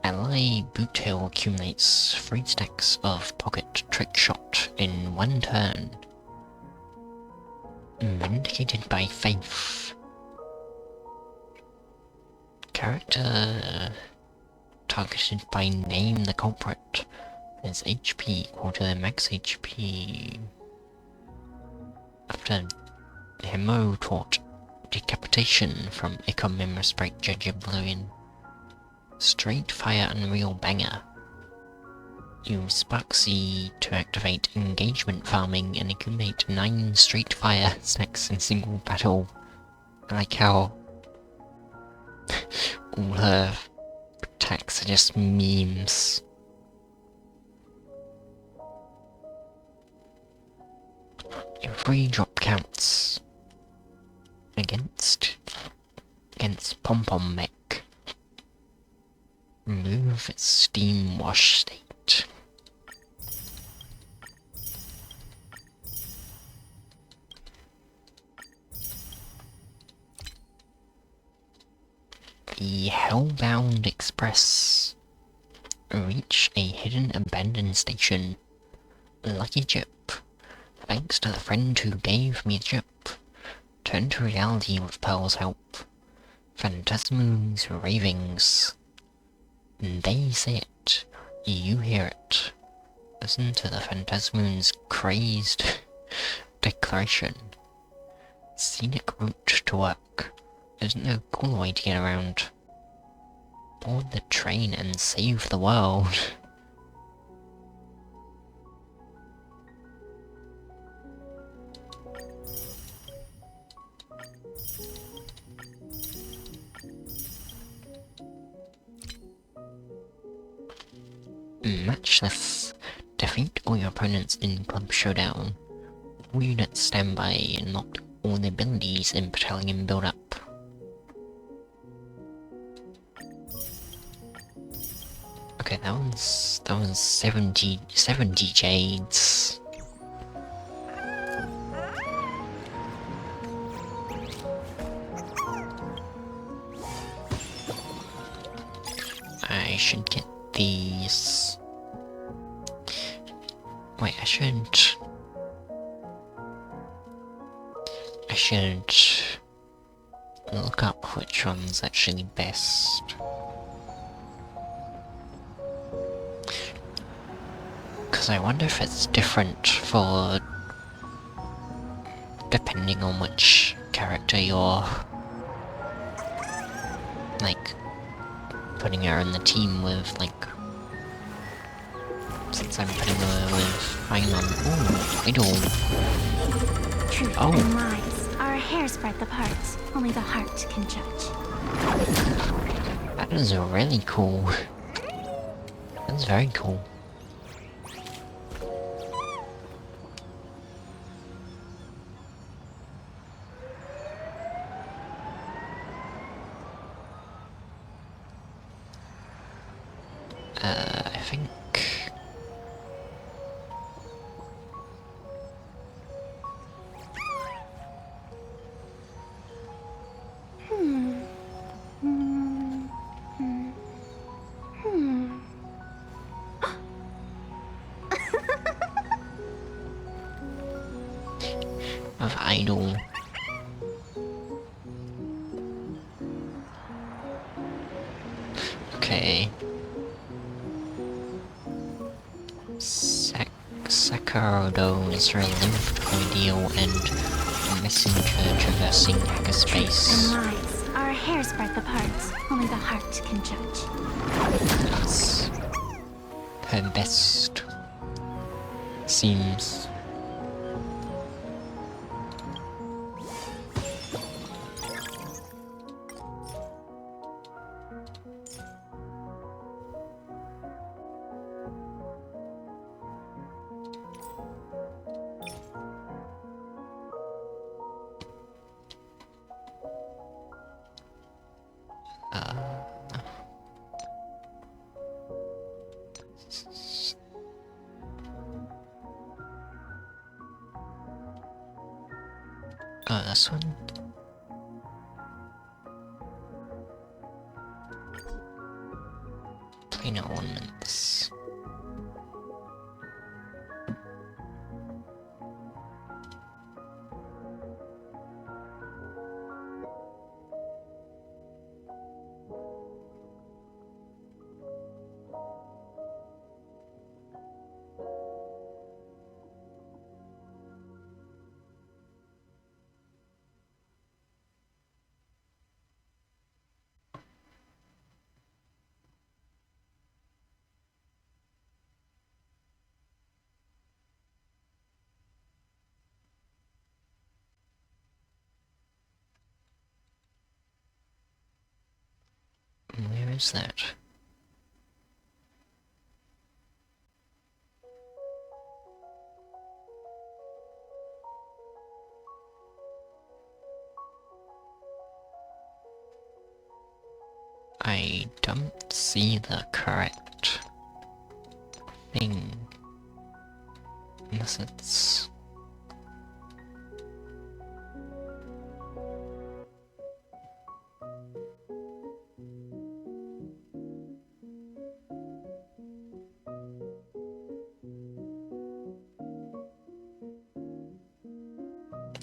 [SPEAKER 1] ally Boot Hill accumulates 3 stacks of pocket trick shot in 1 turn. Vindicated by faith. Character targeted by name the culprit. His HP equal to their max HP. After Hemo taught decapitation from Icon Memrisprite Judge Oblivion. Straight Fire Unreal Banger. Use Sparksy to activate engagement farming and accumulate 9 Straight Fire stacks in single battle I like how all her attacks are just memes. Every drop counts. Against Pom Pom Mech. Remove its steam wash state. The Hellbound Express. Reach a hidden abandoned station. Lucky chip. Thanks to the friend who gave me the chip. Turn to reality with Pearl's help. Phantasmoon's ravings. They say it. You hear it. Listen to the Phantasmoon's crazed declaration. Scenic route to work. There's no cool way to get around. Board the train and save the world. Matchless. Defeat all your opponents in Club Showdown. All units stand by and not all the abilities in Battalion build up. Okay, that was 70 jades. I should get these. Wait, I should look up which one's actually best. Because I wonder if it's different for depending on which character you're like putting her in the team with, like since I'm putting her with Island. Ooh, Idol.
[SPEAKER 13] Truth and lies are a hair's breadth apart. Only the heart can judge.
[SPEAKER 1] That is really cool. That's very cool. I think of Idol. Okay. Sakarodo is her lymph ideal and messenger traversing hackerspace.
[SPEAKER 13] Truth and lies are a hair's breadth apart. Only the heart can judge.
[SPEAKER 1] That's her best, seems. Oh, this one? Plain ornaments. is that? I don't see the correct thing. Unless it's...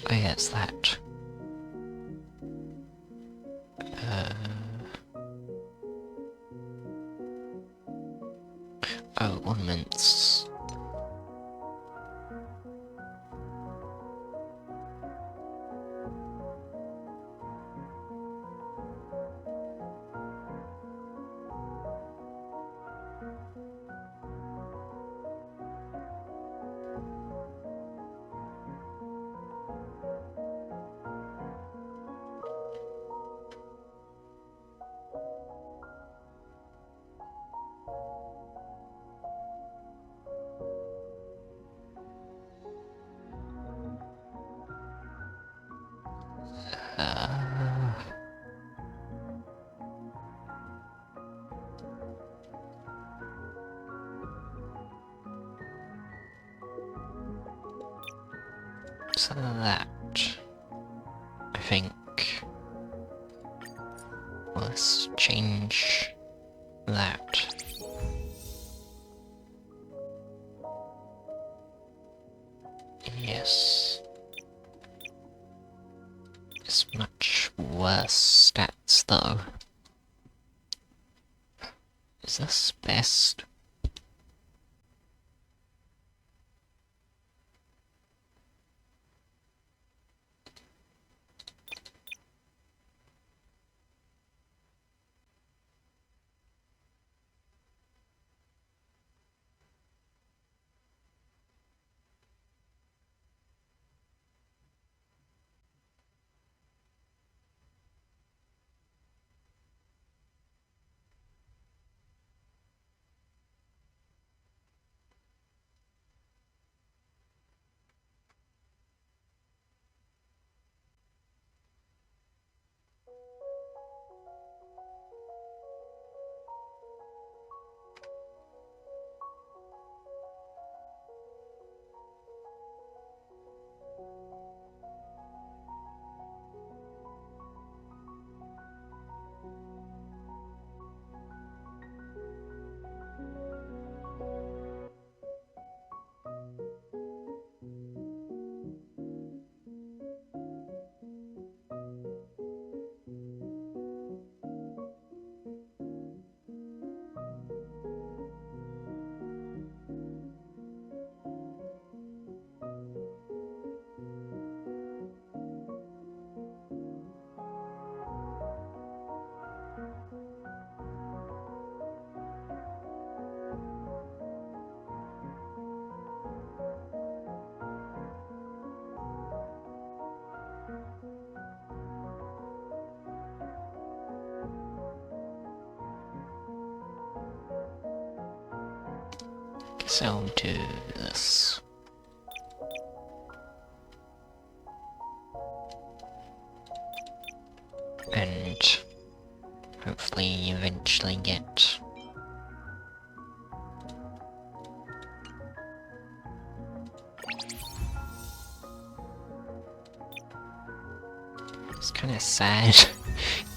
[SPEAKER 1] Oh yeah, it's that. Oh, ornaments. So that, I think, let's change that. Yes. It's much worse stats though. Is this best? So I'll do this. And hopefully eventually get it's kind of sad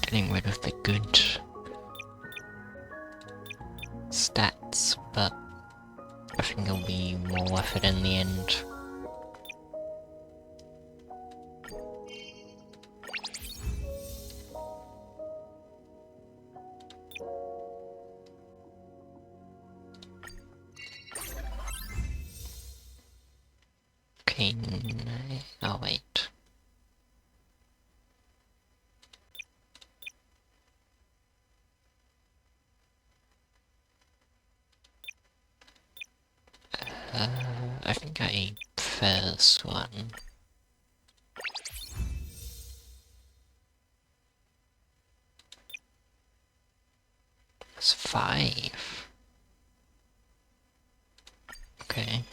[SPEAKER 1] getting rid of the good stats, but I think it'll be more worth it in the end. Okay, oh wait. I think I prefer this one. That's 5. Okay.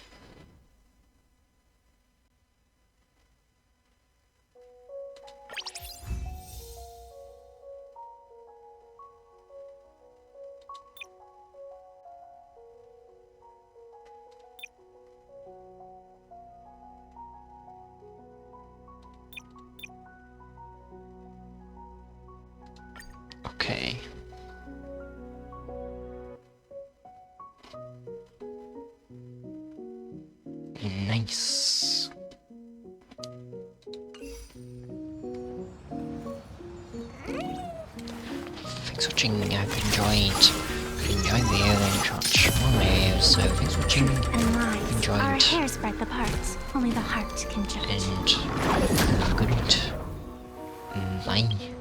[SPEAKER 1] Okay. Nice. Thanks for watching. I've enjoyed the video and touch my so thanks for watching. Enjoyed.
[SPEAKER 13] Our hairs breadth apart. Only the heart can judge.
[SPEAKER 1] And have a good night. Bye.